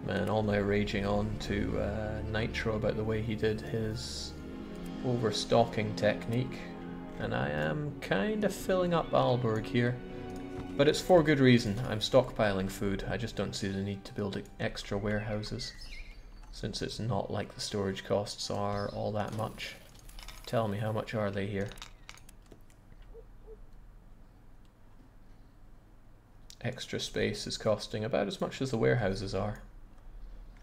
Man, all my raging on to Nitro about the way he did his overstocking technique, and I am kind of filling up Aalborg here, but it's for good reason. I'm stockpiling food. I just don't see the need to build extra warehouses, since it's not like the storage costs are all that much. Tell me, how much are they here? Extra space is costing about as much as the warehouses are.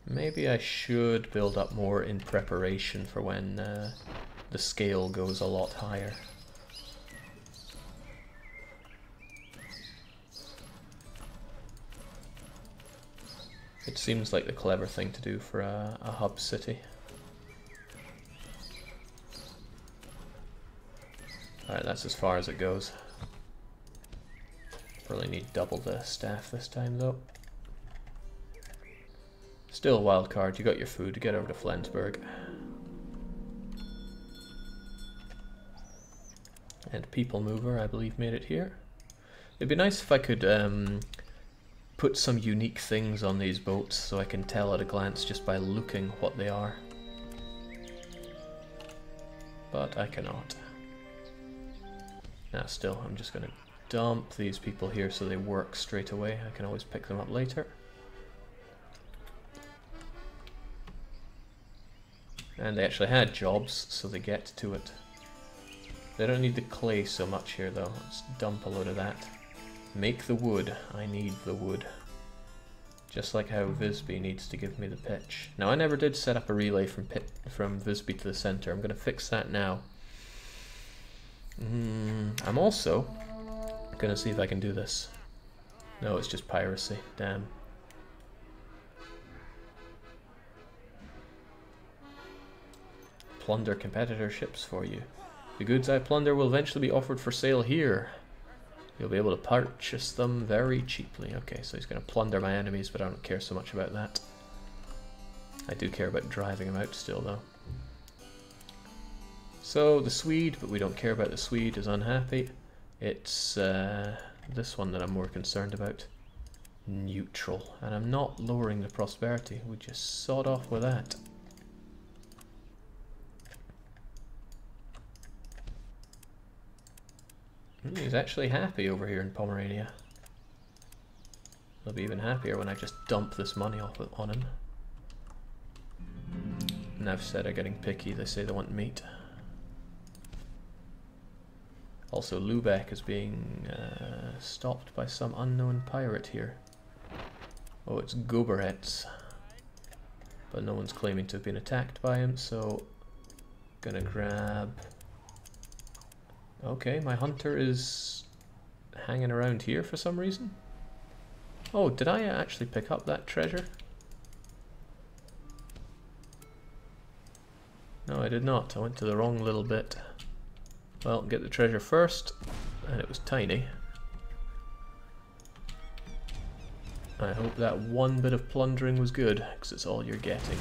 Maybe I should build up more in preparation for when the scale goes a lot higher. It seems like the clever thing to do for a hub city. Alright, that's as far as it goes. Probably need double the staff this time though. Still a wild card, you got your food, get over to Flensburg. And People Mover, I believe, made it here. It'd be nice if I could put some unique things on these boats so I can tell at a glance just by looking what they are. But I cannot. Nah, still, I'm just gonna dump these people here so they work straight away. I can always pick them up later. And they actually had jobs, so they get to it. They don't need the clay so much here though. Let's dump a load of that. Make the wood. I need the wood. Just like how Visby needs to give me the pitch. Now I never did set up a relay from Visby to the center. I'm going to fix that now. I'm also going to see if I can do this. No, it's just piracy. Damn. Plunder competitor ships for you. The goods I plunder will eventually be offered for sale here. You'll be able to purchase them very cheaply. Okay, so he's going to plunder my enemies, but I don't care so much about that. I do care about driving them out still, though. So, the Swede, but we don't care about the Swede, is unhappy. It's this one that I'm more concerned about. Neutral. And I'm not lowering the prosperity. We just sawed off with that. He's actually happy over here in Pomerania. He'll be even happier when I just dump this money off on him. Nav said are getting picky, they say they want meat. Also, Lubeck is being stopped by some unknown pirate here. Oh, it's Goberetz. But no one's claiming to have been attacked by him, so gonna grab... Okay, my hunter is hanging around here for some reason. Oh, did I actually pick up that treasure? No, I did not. I went to the wrong little bit. Well, get the treasure first, and it was tiny. I hope that one bit of plundering was good, because it's all you're getting.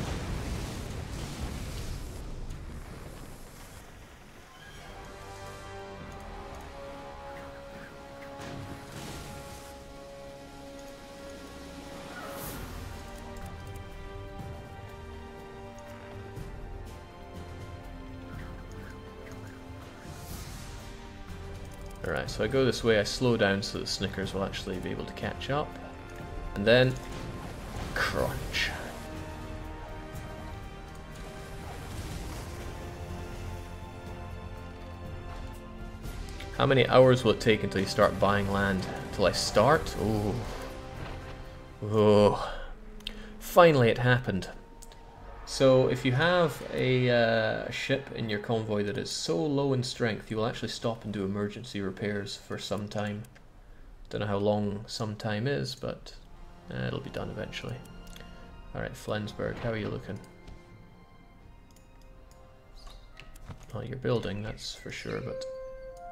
Alright, so I go this way, I slow down so the Snickers will actually be able to catch up. And then... crunch. How many hours will it take until you start buying land? Until I start? Ooh. Oh. Finally it happened. So if you have a ship in your convoy that is so low in strength, you will actually stop and do emergency repairs for some time. Don't know how long some time is, but it'll be done eventually. Alright, Flensburg, how are you looking? Oh, you're building, that's for sure, but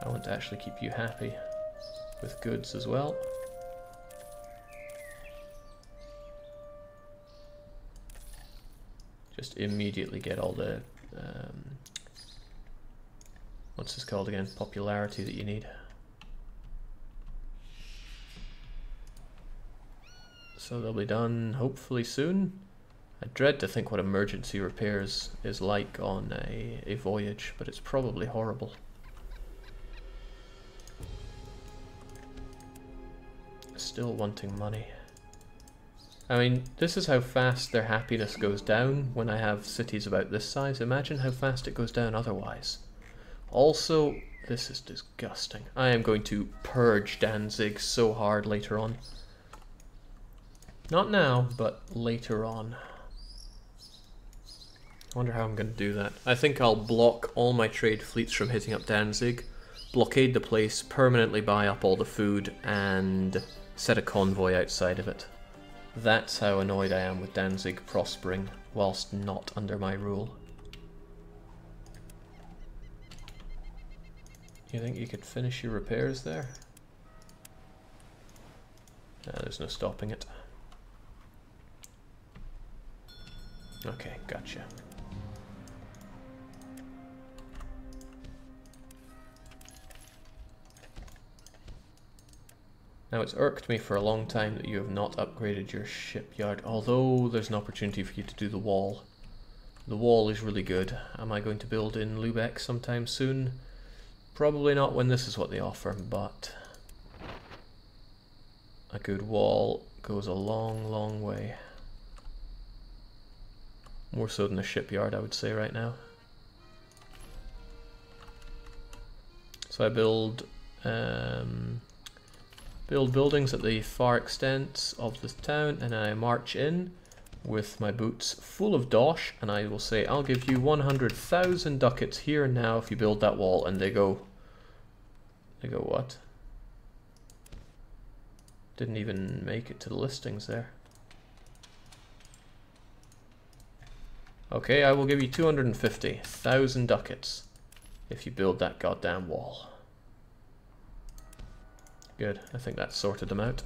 I want to actually keep you happy with goods as well. Just immediately get all the, what's this called again, popularity that you need. So they'll be done hopefully soon. I dread to think what emergency repairs is like on a voyage, but it's probably horrible. Still wanting money. I mean, this is how fast their happiness goes down when I have cities about this size. Imagine how fast it goes down otherwise. Also, this is disgusting. I am going to purge Danzig so hard later on. Not now, but later on. I wonder how I'm going to do that. I think I'll block all my trade fleets from hitting up Danzig, blockade the place, permanently buy up all the food, and set a convoy outside of it. That's how annoyed I am with Danzig prospering whilst not under my rule. You think you could finish your repairs there? There's no stopping it. Okay, gotcha. Now, it's irked me for a long time that you have not upgraded your shipyard, although there's an opportunity for you to do the wall. The wall is really good. Am I going to build in Lubeck sometime soon? Probably not when this is what they offer, but a good wall goes a long, long way. More so than a shipyard, I would say, right now. So I build buildings at the far extents of the town, and I march in with my boots full of dosh, and I will say, I'll give you 100,000 ducats here and now if you build that wall. And they go, what? Didn't even make it to the listings there. Okay, I will give you 250,000 ducats if you build that goddamn wall. Good, I think that sorted them out.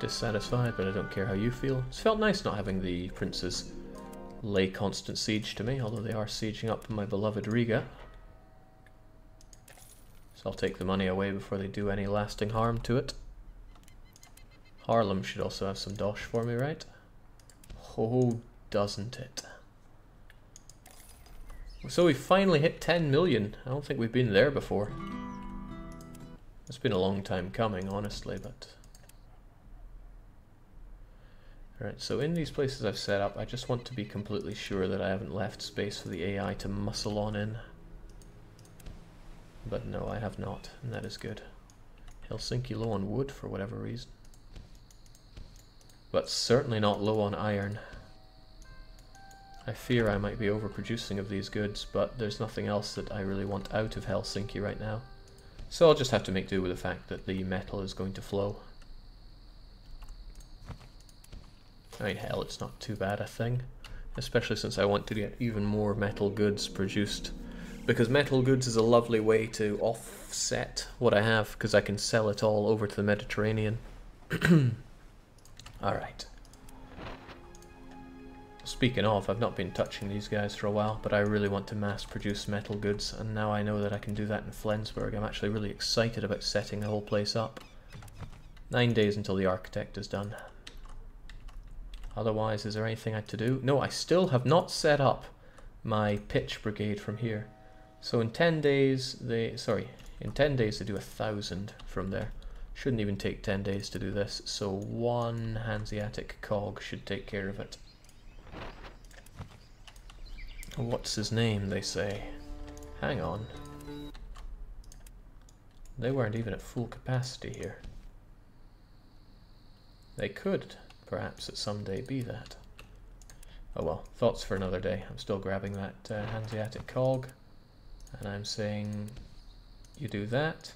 Dissatisfied, but I don't care how you feel. It's felt nice not having the princes lay constant siege to me, although they are sieging up my beloved Riga. So I'll take the money away before they do any lasting harm to it. Haarlem should also have some dosh for me, right? Oh, doesn't it? So we finally hit 10 million. I don't think we've been there before. It's been a long time coming, honestly, but... Alright, so in these places I've set up, I just want to be completely sure that I haven't left space for the AI to muscle on in. But no, I have not, and that is good. Helsinki low on wood for whatever reason. But certainly not low on iron. I fear I might be overproducing of these goods, but there's nothing else that I really want out of Helsinki right now. So I'll just have to make do with the fact that the metal is going to flow. I mean, hell, it's not too bad a thing. Especially since I want to get even more metal goods produced. Because metal goods is a lovely way to offset what I have, because I can sell it all over to the Mediterranean. Alright. Speaking of, I've not been touching these guys for a while, but I really want to mass produce metal goods, and now I know that I can do that in Flensburg. I'm actually really excited about setting the whole place up. 9 days until the architect is done. Otherwise, is there anything I have to do? No, I still have not set up my pitch brigade from here. So in 10 days, in 10 days they do 1,000 from there. Shouldn't even take 10 days to do this, so one Hanseatic cog should take care of it. What's his name, they say? Hang on. They weren't even at full capacity here. They could, perhaps, at some day be that. Oh well, thoughts for another day. I'm still grabbing that Hanseatic cog, and I'm saying you do that,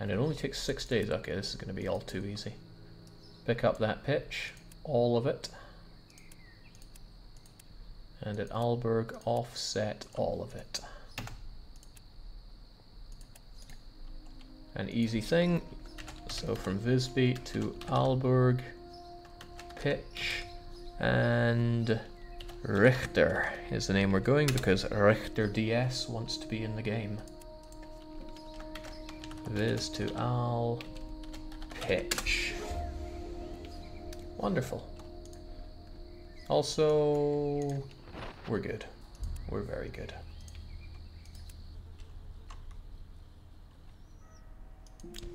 and it only takes 6 days. Okay, this is going to be all too easy. Pick up that pitch, all of it. And at Aalborg, offset all of it. An easy thing. So from Visby to Aalborg, pitch, and Richter is the name we're going, because Richter DS wants to be in the game. Vis to Aal, pitch. Wonderful. Also, we're good. We're very good.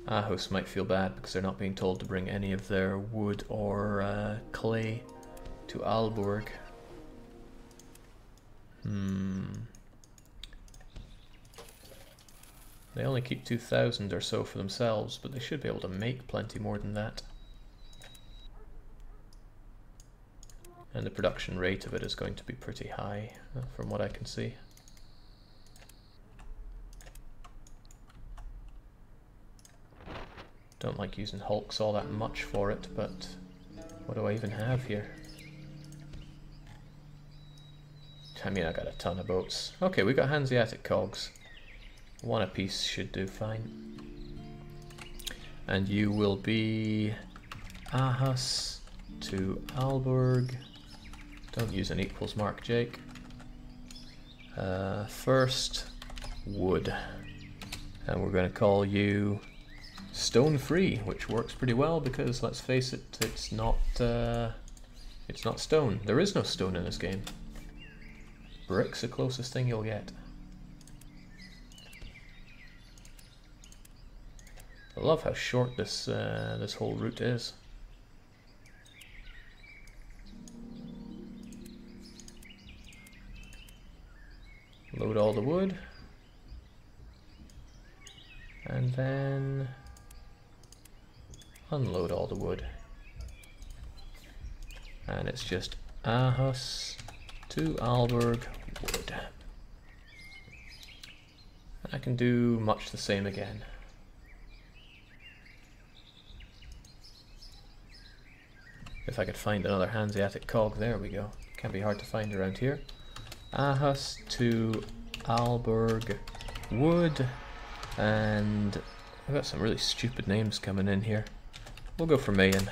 Aarhus might feel bad because they're not being told to bring any of their wood or clay to Aalborg. They only keep 2,000 or so for themselves, but they should be able to make plenty more than that. And the production rate of it is going to be pretty high, from what I can see. Don't like using hulks all that much for it, but what do I even have here? I mean, I got a ton of boats. Okay, we got Hanseatic cogs. One apiece should do fine. And you will be Aarhus to Aalborg. Don't use an equals mark, Jake. First, wood. And we're going to call you stone free, which works pretty well because, let's face it, it's not stone. There is no stone in this game. Brick's the closest thing you'll get. I love how short this this whole route is. Load all the wood, and then unload all the wood. And it's just Aarhus to Aalborg wood. And I can do much the same again. If I could find another Hanseatic cog, there we go. Can't be hard to find around here. Aarhus to Aalborg wood, and I've got some really stupid names coming in here. We'll go for Mayen,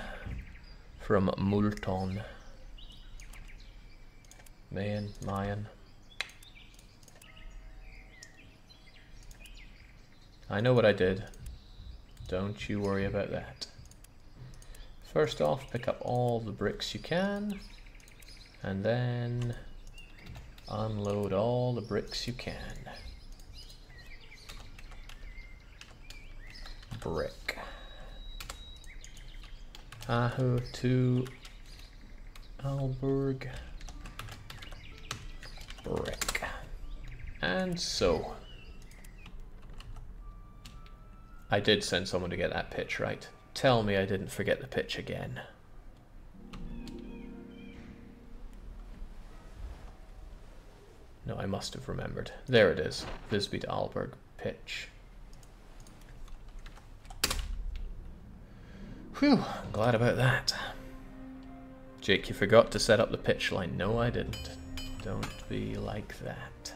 from Multon. Mayen. I know what I did. Don't you worry about that. First off, pick up all the bricks you can, and then unload all the bricks you can. Brick. Aarhus to Aalborg. Brick. And so. I did send someone to get that pitch right. Tell me I didn't forget the pitch again. No, I must have remembered. There it is. Visby to Aalborg pitch. Whew, I'm glad about that. Jake, you forgot to set up the pitch line. No, I didn't. Don't be like that.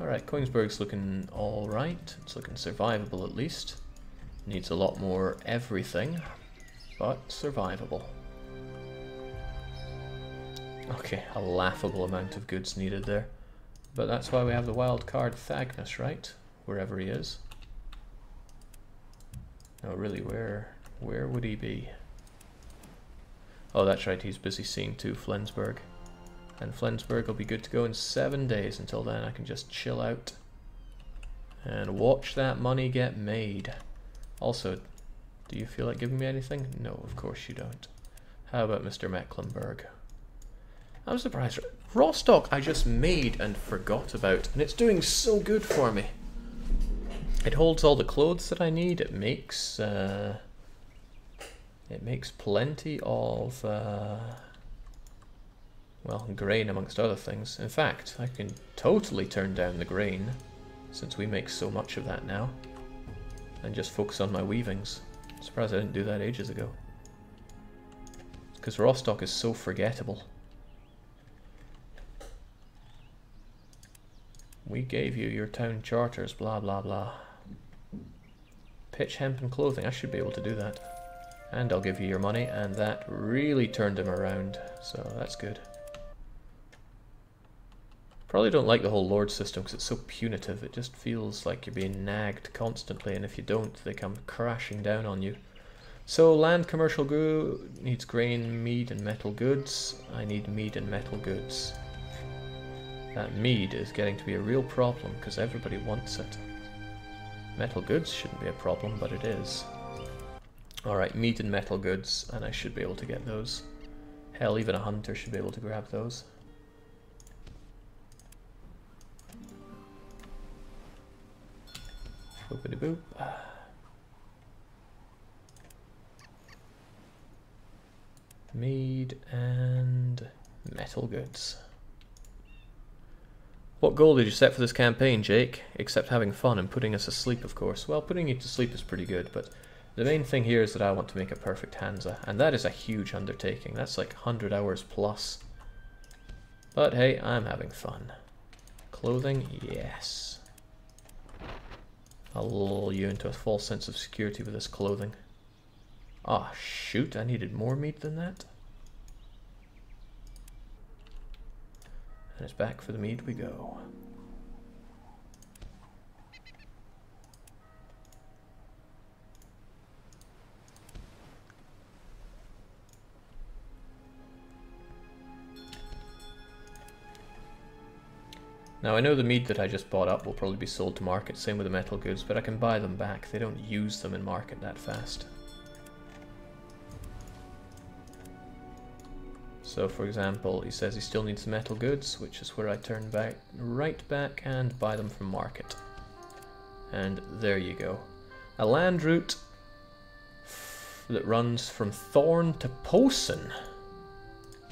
Alright, Kongsberg's looking alright. It's looking survivable at least. Needs a lot more everything, but survivable. Okay, a laughable amount of goods needed there. But that's why we have the wild card Thagnus, right? Wherever he is. No, really, where would he be? Oh, that's right, he's busy seeing to Flensburg. And Flensburg will be good to go in 7 days. Until then, I can just chill out and watch that money get made. Also, do you feel like giving me anything? No, of course you don't. How about Mr. Mecklenburg? I'm surprised. Rostock I just made and forgot about, and it's doing so good for me. It holds all the clothes that I need. It makes plenty of well, grain amongst other things. In fact, I can totally turn down the grain since we make so much of that now, and just focus on my weavings. I'm surprised I didn't do that ages ago. Because Rostock is so forgettable. We gave you your town charters, blah blah blah. Pitch hemp and clothing, I should be able to do that. And I'll give you your money, and that really turned him around, so that's good. Probably don't like the whole lord system because it's so punitive. It just feels like you're being nagged constantly, and if you don't, they come crashing down on you. So land commercial needs grain, mead and metal goods. I need mead and metal goods. That mead is getting to be a real problem because everybody wants it. Metal goods shouldn't be a problem, but it is. Alright, meat and metal goods, and I should be able to get those. Hell, even a hunter should be able to grab those. Boopity boop. Mead and metal goods. What goal did you set for this campaign, Jake? Except having fun and putting us asleep, of course. Well, putting you to sleep is pretty good, but the main thing here is that I want to make a perfect Hansa, and that is a huge undertaking. That's like 100 hours plus. But hey, I'm having fun. Clothing? Yes. I'll lull you into a false sense of security with this clothing. Ah, shoot, I needed more meat than that. And it's back for the meat we go. Now I know the meat that I just bought up will probably be sold to market, same with the metal goods, but I can buy them back. They don't use them in market that fast. So for example, he says he still needs the metal goods, which is where I turn back, right back and buy them from market. And there you go. A land route that runs from Thorn to Posen.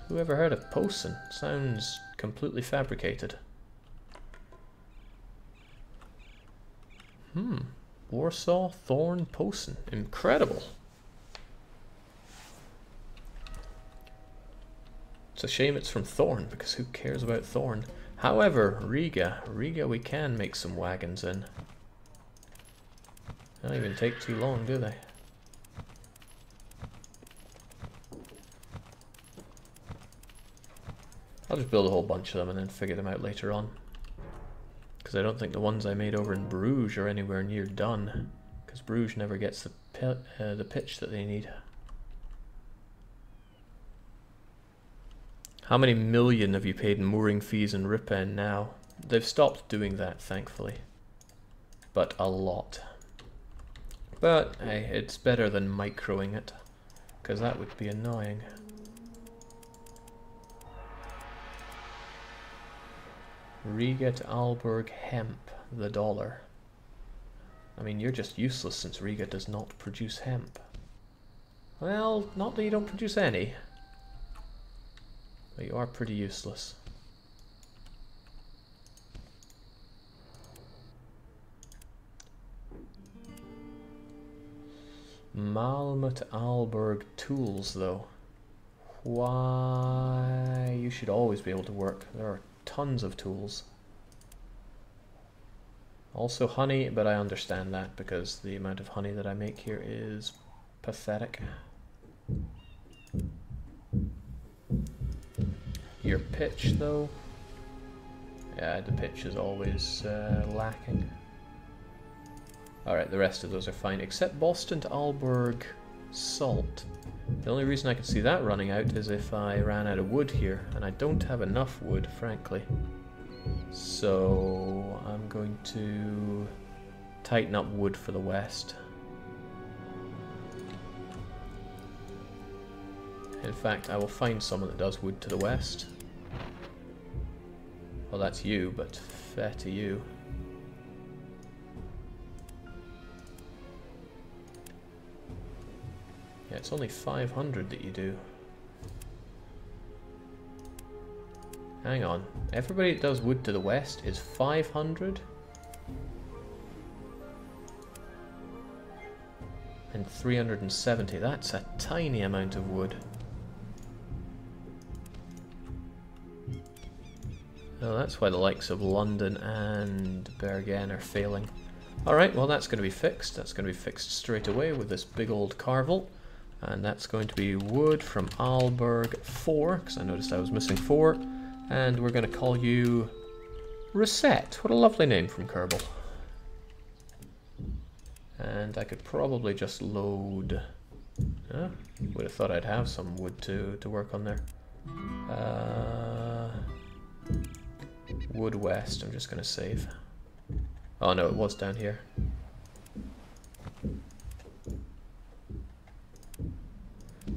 Who ever heard of Posen? Sounds completely fabricated. Warsaw, Thorn, Posen. Incredible. It's a shame it's from Thorn, because who cares about Thorn? However, Riga we can make some wagons in. They don't even take too long, do they? I'll just build a whole bunch of them and then figure them out later on. Because I don't think the ones I made over in Bruges are anywhere near done. Because Bruges never gets the pitch that they need. How many million have you paid in mooring fees in Ripon now? They've stopped doing that, thankfully. But a lot. But hey, it's better than microing it. Because that would be annoying. Riga to Aalborg hemp, the dollar. I mean, you're just useless since Riga does not produce hemp. Well, not that you don't produce any. But you are pretty useless. Malmö to Aalborg tools, though. Why? You should always be able to work. There are tons of tools. Also honey, but I understand that because the amount of honey that I make here is pathetic. Your pitch, though. Yeah, the pitch is always lacking. Alright, the rest of those are fine, except Boston to Aalborg salt. The only reason I could see that running out is if I ran out of wood here, and I don't have enough wood, frankly. So I'm going to tighten up wood for the west. In fact, I will find someone that does wood to the west. Well, that's you, but fair to you. Yeah, it's only 500 that you do. Hang on. Everybody that does wood to the west is 500? And 370. That's a tiny amount of wood. Oh, that's why the likes of London and Bergen are failing. Alright, well that's going to be fixed. That's going to be fixed straight away with this big old carvel. And that's going to be wood from Aalborg 4, because I noticed I was missing 4. And we're going to call you Reset. What a lovely name from Kerbal. And I could probably just load Would have thought I'd have some wood to work on there. Wood west, I'm just going to save. Oh no, it was down here.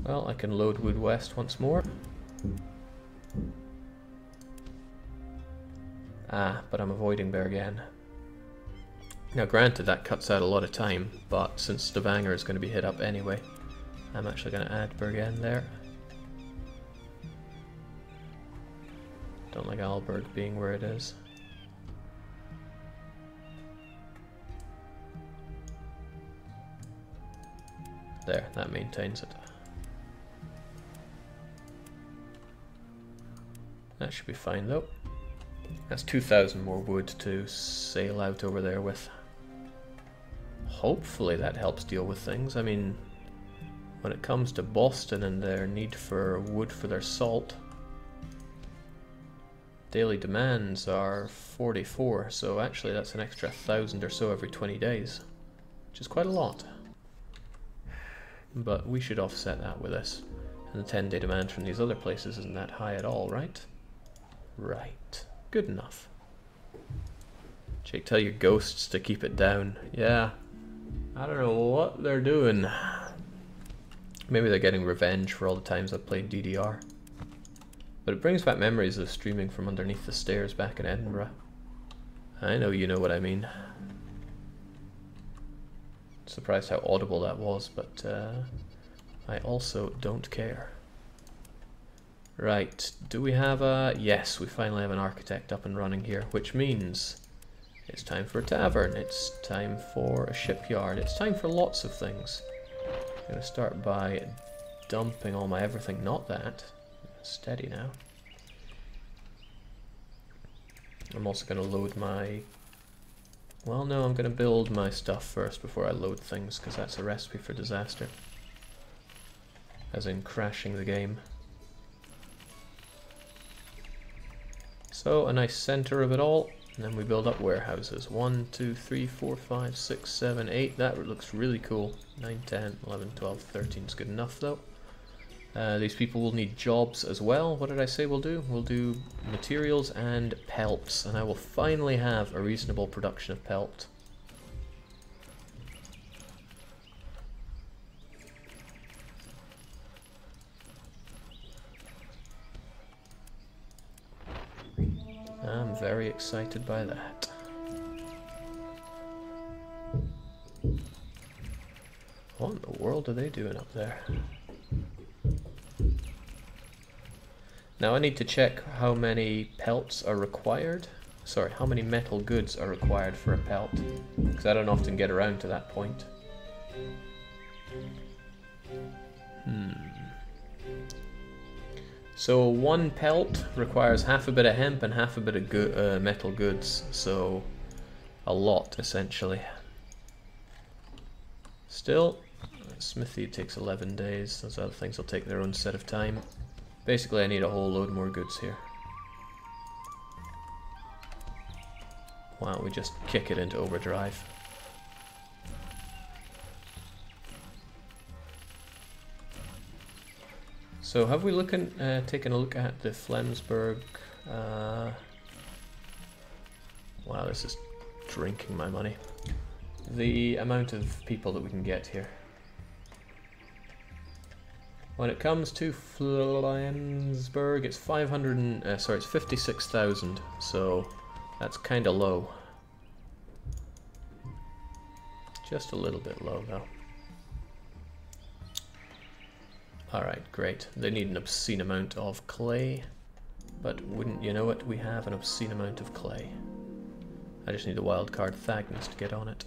Well, I can load wood west once more. Ah, but I'm avoiding Bergen. Now granted, that cuts out a lot of time, but since Stavanger is going to be hit up anyway, I'm actually going to add Bergen there. Don't like Aalborg being where it is. There, that maintains it. That should be fine though. That's 2,000 more wood to sail out over there with. Hopefully that helps deal with things. I mean, when it comes to Boston and their need for wood for their salt, daily demands are 44, so actually that's an extra 1,000 or so every 20 days, which is quite a lot. But we should offset that with this. And the 10-day demand from these other places isn't that high at all, right? Right. Good enough. Jake, tell your ghosts to keep it down. Yeah. I don't know what they're doing. Maybe they're getting revenge for all the times I've played DDR. But it brings back memories of streaming from underneath the stairs back in Edinburgh. I know you know what I mean. Surprised how audible that was, but I also don't care. Right, do we have a... Yes, we finally have an architect up and running here, which means it's time for a tavern, it's time for a shipyard, it's time for lots of things. I'm going to start by dumping all my everything, not that. Steady now. I'm also going to load my... Well, no, I'm going to build my stuff first before I load things, because that's a recipe for disaster. As in crashing the game. So, a nice center of it all, and then we build up warehouses. 1, 2, 3, 4, 5, 6, 7, 8. That looks really cool. 9, 10, 11, 12, 13 is good enough though. These people will need jobs as well. What did I say we'll do? We'll do materials and pelts, and I will finally have a reasonable production of pelt. I'm very excited by that. What in the world are they doing up there? Now I need to check how many pelts are required. Sorry, how many metal goods are required for a pelt, because I don't often get around to that point. So 1 pelt requires half a bit of hemp and half a bit of metal goods, so a lot essentially. Still, smithy takes 11 days, those other things will take their own set of time. Basically I need a whole load more goods here. Why don't we just kick it into overdrive? So have we taken a look at the Flensburg? Wow, this is drinking my money. The amount of people that we can get here. When it comes to Flensburg, it's 500 sorry, it's 56,000. So that's kind of low. Just a little bit low though. Alright, great. They need an obscene amount of clay, but wouldn't you know it, we have an obscene amount of clay. I just need the wildcard Thagnus to get on it.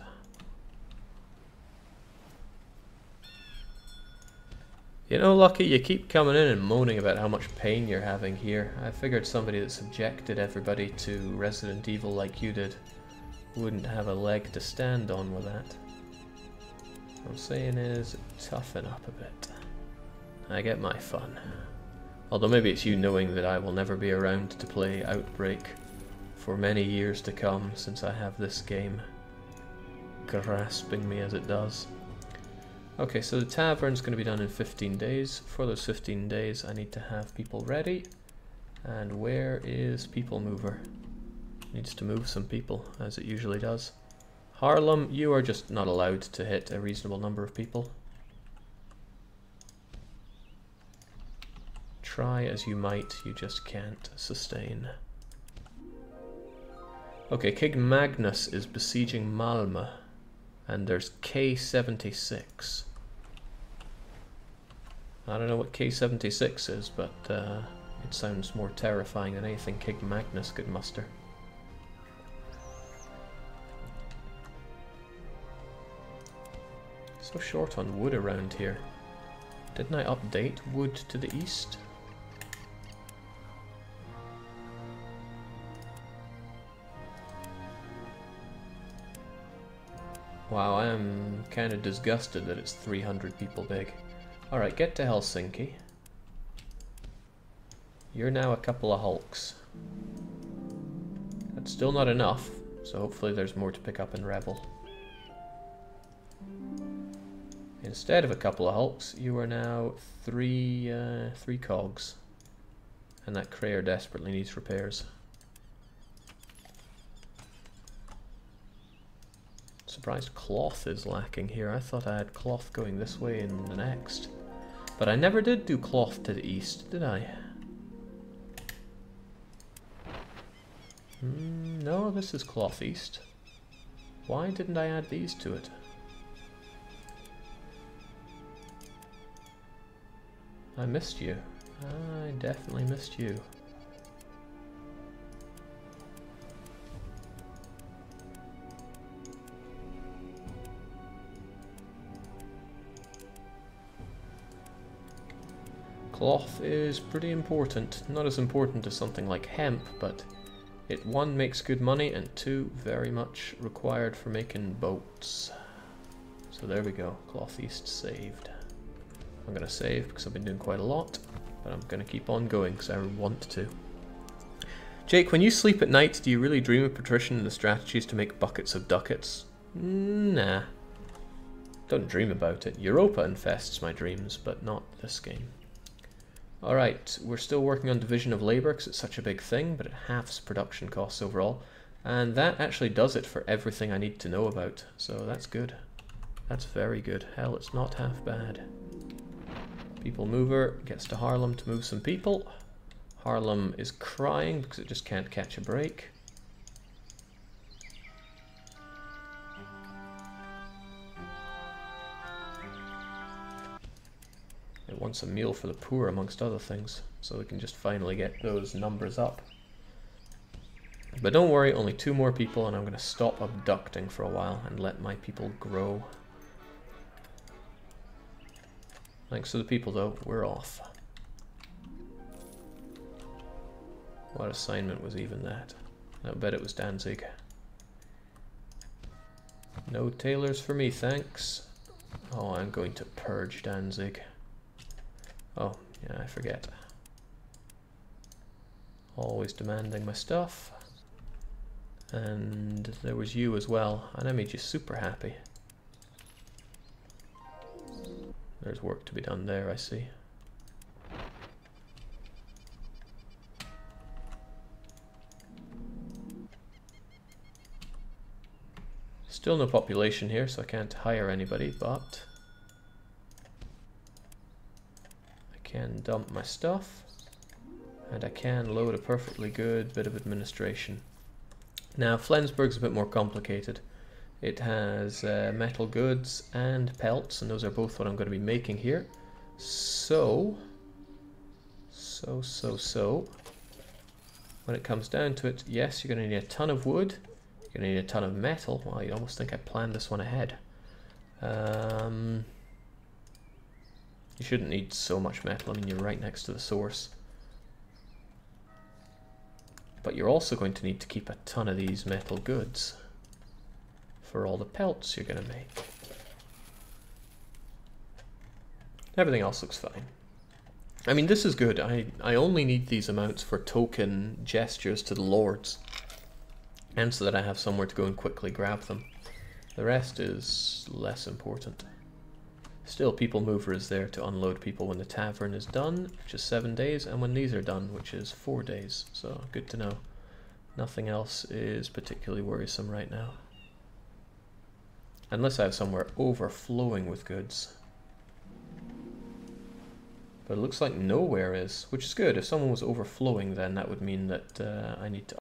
You know, Lucky, you keep coming in and moaning about how much pain you're having here. I figured somebody that subjected everybody to Resident Evil like you did wouldn't have a leg to stand on with that. What I'm saying is, toughen up a bit. I get my fun. Although maybe it's you knowing that I will never be around to play Outbreak for many years to come, since I have this game grasping me as it does. Okay, so the tavern's going to be done in 15 days. For those 15 days, I need to have people ready. And where is People Mover? Needs to move some people, as it usually does. Harlem, you are just not allowed to hit a reasonable number of people. Try as you might, you just can't sustain. Okay, King Magnus is besieging Malmö. And there's K76. I don't know what K76 is, but it sounds more terrifying than anything King Magnus could muster. So short on wood around here. Didn't I update wood to the east? Wow, I am kind of disgusted that it's 300 people big. Alright, get to Helsinki. You're now a couple of hulks. That's still not enough, so hopefully there's more to pick up in Rebel. Instead of a couple of hulks, you are now three cogs. And that Crayer desperately needs repairs. Surprised cloth is lacking here. I thought I had cloth going this way in the next. But I never did do cloth to the east, did I? No, this is cloth east. Why didn't I add these to it? I missed you. I definitely missed you. Cloth is pretty important. Not as important as something like hemp, but it, one, makes good money, and two, very much required for making boats. So there we go, Cloth East saved. I'm going to save because I've been doing quite a lot, but I'm going to keep on going because I want to. Jake, when you sleep at night, do you really dream of Patrician and the strategies to make buckets of ducats? Nah. Don't dream about it. Europa infests my dreams, but not this game. Alright, we're still working on division of labour because it's such a big thing, but it halves production costs overall. And that actually does it for everything I need to know about, so that's good. That's very good. Hell, it's not half bad. People Mover gets to Haarlem to move some people. Haarlem is crying because it just can't catch a break. It wants a meal for the poor, amongst other things, so we can just finally get those numbers up. But don't worry, only 2 more people and I'm going to stop abducting for a while and let my people grow. Thanks to the people though, we're off. What assignment was even that? I bet it was Danzig. No tailors for me, thanks. Oh, I'm going to purge Danzig. Oh, yeah, I forget. Always demanding my stuff. And there was you as well, and I made you super happy. There's work to be done there, I see. Still no population here, so I can't hire anybody, but I can dump my stuff, and I can load a perfectly good bit of administration. Now, Flensburg's a bit more complicated. It has metal goods and pelts, and those are both what I'm going to be making here. So, when it comes down to it, yes, you're going to need a ton of wood. You're going to need a ton of metal. Well, you'd almost think I planned this one ahead. You shouldn't need so much metal. I mean, you're right next to the source. But you're also going to need to keep a ton of these metal goods for all the pelts you're going to make. Everything else looks fine. I mean, this is good. I only need these amounts for token gestures to the lords, and so that I have somewhere to go and quickly grab them. The rest is less important. Still, People Mover is there to unload people when the tavern is done, which is 7 days, and when these are done, which is 4 days. So, good to know. Nothing else is particularly worrisome right now. Unless I have somewhere overflowing with goods. But it looks like nowhere is, which is good. If someone was overflowing, then that would mean that I need to